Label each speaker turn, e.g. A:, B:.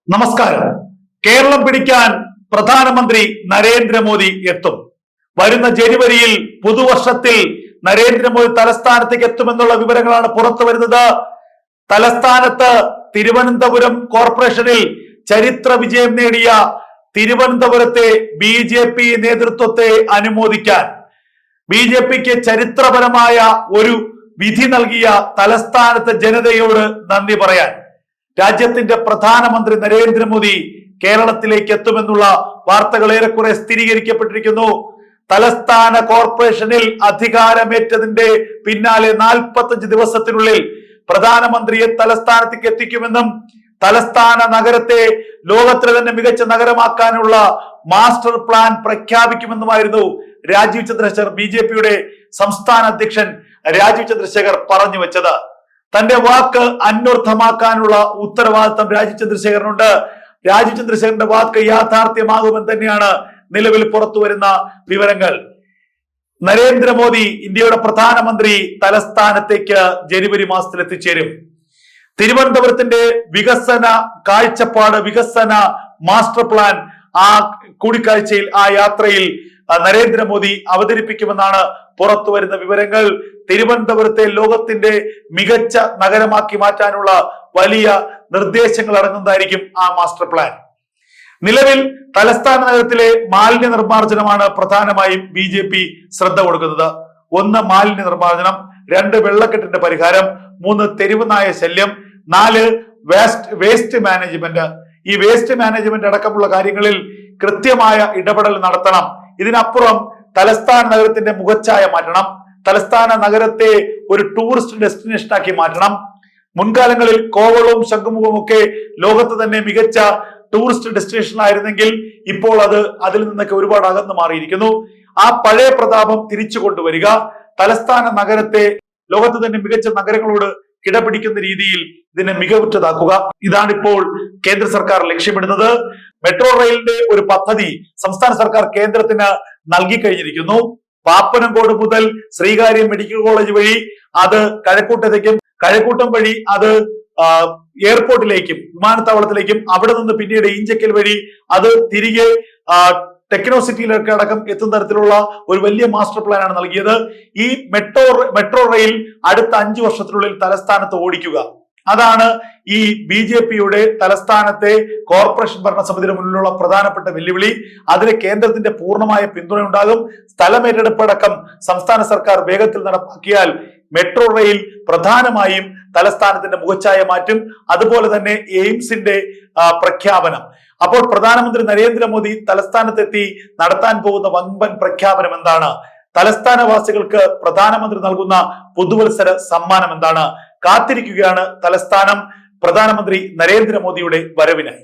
A: നമസ്കാരം. കേരളം പിടിക്കാൻ പ്രധാനമന്ത്രി നരേന്ദ്രമോദി എത്തും. വരുന്ന ജനുവരിയിൽ പുതുവർഷത്തിൽ നരേന്ദ്രമോദി തലസ്ഥാനത്തേക്ക് എത്തുമെന്നുള്ള വിവരങ്ങളാണ് പുറത്തു വരുന്നത്. തലസ്ഥാനത്ത് തിരുവനന്തപുരം കോർപ്പറേഷനിൽ ചരിത്ര വിജയം നേടിയ തിരുവനന്തപുരത്തെ BJP നേതൃത്വത്തെ അനുമോദിക്കാൻ BJPക്ക് ചരിത്രപരമായ ഒരു വിധി നൽകിയ തലസ്ഥാനത്തെ ജനതയോട് നന്ദി പറയാൻ രാജ്യത്തിന്റെ പ്രധാനമന്ത്രി നരേന്ദ്രമോദി കേരളത്തിലേക്ക് എത്തുമെന്നുള്ള വാർത്തകൾ ഏറെക്കുറെ സ്ഥിരീകരിക്കപ്പെട്ടിരിക്കുന്നു. തലസ്ഥാന കോർപ്പറേഷനിൽ അധികാരമേറ്റതിന്റെ പിന്നാലെ 45 ദിവസത്തിനുള്ളിൽ പ്രധാനമന്ത്രിയെ തലസ്ഥാനത്തേക്ക് എത്തിക്കുമെന്നും തലസ്ഥാന നഗരത്തെ ലോകത്തിലെ തന്നെ മികച്ച നഗരമാക്കാനുള്ള മാസ്റ്റർ പ്ലാൻ പ്രഖ്യാപിക്കുമെന്നുമായിരുന്നു രാജീവ് ചന്ദ്രശേഖർ BJPയുടെ സംസ്ഥാന അധ്യക്ഷൻ രാജീവ് ചന്ദ്രശേഖർ പറഞ്ഞു വെച്ചത്. തന്റെ വാക്ക് അന്വർത്ഥമാക്കാനുള്ള ഉത്തരവാദിത്തം രാജീവ് ചന്ദ്രശേഖരനുണ്ട്. രാജീവ് ചന്ദ്രശേഖരന്റെ വാക്ക് യാഥാർത്ഥ്യമാകുമെന്ന് തന്നെയാണ് നിലവിൽ പുറത്തു വരുന്ന വിവരങ്ങൾ. നരേന്ദ്രമോദി ഇന്ത്യയുടെ പ്രധാനമന്ത്രി തലസ്ഥാനത്തേക്ക് ജനുവരി മാസത്തിൽ എത്തിച്ചേരും. തിരുവനന്തപുരത്തിന്റെ വികസന കാഴ്ചപ്പാട്, വികസന മാസ്റ്റർ പ്ലാൻ ആ കൂടിക്കാഴ്ചയിൽ, ആ യാത്രയിൽ നരേന്ദ്രമോദി അവതരിപ്പിക്കുമെന്നാണ് പുറത്തു വരുന്ന വിവരങ്ങൾ. തിരുവനന്തപുരത്തെ ലോകത്തിന്റെ മികച്ച നഗരമാക്കി മാറ്റാനുള്ള വലിയ നിർദ്ദേശങ്ങൾ അടങ്ങുന്നതായിരിക്കും ആ മാസ്റ്റർ പ്ലാൻ. നിലവിൽ തലസ്ഥാന നഗരത്തിലെ മാലിന്യ നിർമ്മാർജ്ജനമാണ് പ്രധാനമായും BJP ശ്രദ്ധ കൊടുക്കുന്നത്. 1 മാലിന്യ നിർമ്മാർജ്ജനം, 2 വെള്ളക്കെട്ടിന്റെ പരിഹാരം, 3 തെരുവ് നായ ശല്യം, 4 വേസ്റ്റ് മാനേജ്മെന്റ്. ഈ വേസ്റ്റ് മാനേജ്മെന്റ് അടക്കമുള്ള കാര്യങ്ങളിൽ കൃത്യമായ ഇടപെടൽ നടത്തണം. ഇതിനപ്പുറം തലസ്ഥാന നഗരത്തിന്റെ മുഖച്ഛായ മാറ്റണം. തലസ്ഥാന നഗരത്തെ ഒരു ടൂറിസ്റ്റ് ഡെസ്റ്റിനേഷൻ ആക്കി മാറ്റണം. മുൻകാലങ്ങളിൽ കോവളവും ശംഖുമുഖവും ഒക്കെ ലോകത്ത് തന്നെ മികച്ച ടൂറിസ്റ്റ് ഡെസ്റ്റിനേഷൻ ആയിരുന്നെങ്കിൽ ഇപ്പോൾ അതിൽ നിന്നൊക്കെ ഒരുപാട് അകന്നു മാറിയിരിക്കുന്നു. ആ പഴയ പ്രതാപം തിരിച്ചു കൊണ്ടുവരിക, തലസ്ഥാന നഗരത്തെ ലോകത്ത് തന്നെ മികച്ച നഗരങ്ങളോട് കിടപിടിക്കുന്ന രീതിയിൽ ഇതിനെ മികവുറ്റതാക്കുക, ഇതാണിപ്പോൾ കേന്ദ്ര സർക്കാർ ലക്ഷ്യമിടുന്നത്. മെട്രോ റെയിലിന്റെ ഒരു പദ്ധതി സംസ്ഥാന സർക്കാർ കേന്ദ്രത്തിന് നൽകി കഴിഞ്ഞിരിക്കുന്നു. പാപ്പനംകോട് മുതൽ ശ്രീകാര്യം മെഡിക്കൽ കോളേജ് വഴി അത് കഴക്കൂട്ടത്തേക്കും, കഴക്കൂട്ടം വഴി അത് എയർപോർട്ടിലേക്കും വിമാനത്താവളത്തിലേക്കും, അവിടെ നിന്ന് പിന്നീട് ഈഞ്ചക്കൽ വഴി അത് തിരികെ ടെക്നോസിറ്റിയിലൊക്കെ അടക്കം എത്തുന്ന തരത്തിലുള്ള ഒരു വലിയ മാസ്റ്റർ പ്ലാൻ ആണ് നൽകിയത്. ഈ മെട്രോ റെയിൽ അടുത്ത 5 വർഷത്തിനുള്ളിൽ തലസ്ഥാനത്ത് ഓടിക്കുക, അതാണ് ഈ BJPയുടെ തലസ്ഥാനത്തെ കോർപ്പറേഷൻ ഭരണസമിതിയുടെ മുന്നിലുള്ള പ്രധാനപ്പെട്ട വെല്ലുവിളി. അതിന് കേന്ദ്രത്തിന്റെ പൂർണ്ണമായ പിന്തുണ ഉണ്ടാകും. സ്ഥലമേറ്റെടുപ്പടക്കം സംസ്ഥാന സർക്കാർ വേഗത്തിൽ നടപ്പാക്കിയാൽ മെട്രോ റെയിൽ പ്രധാനമായും തലസ്ഥാനത്തിന്റെ മുഖച്ഛായ മാറ്റും. അതുപോലെ തന്നെ എയിംസിന്റെ പ്രഖ്യാപനം. അപ്പോൾ പ്രധാനമന്ത്രി നരേന്ദ്രമോദി തലസ്ഥാനത്തെത്തി നടത്താൻ പോകുന്ന വമ്പൻ പ്രഖ്യാപനം എന്താണ്? തലസ്ഥാനവാസികൾക്ക് പ്രധാനമന്ത്രി നൽകുന്ന പുതുവത്സര സമ്മാനം എന്താണ്? കാത്തിരിക്കുകയാണ് തലസ്ഥാനം പ്രധാനമന്ത്രി നരേന്ദ്രമോദിയുടെ വരവിനായി.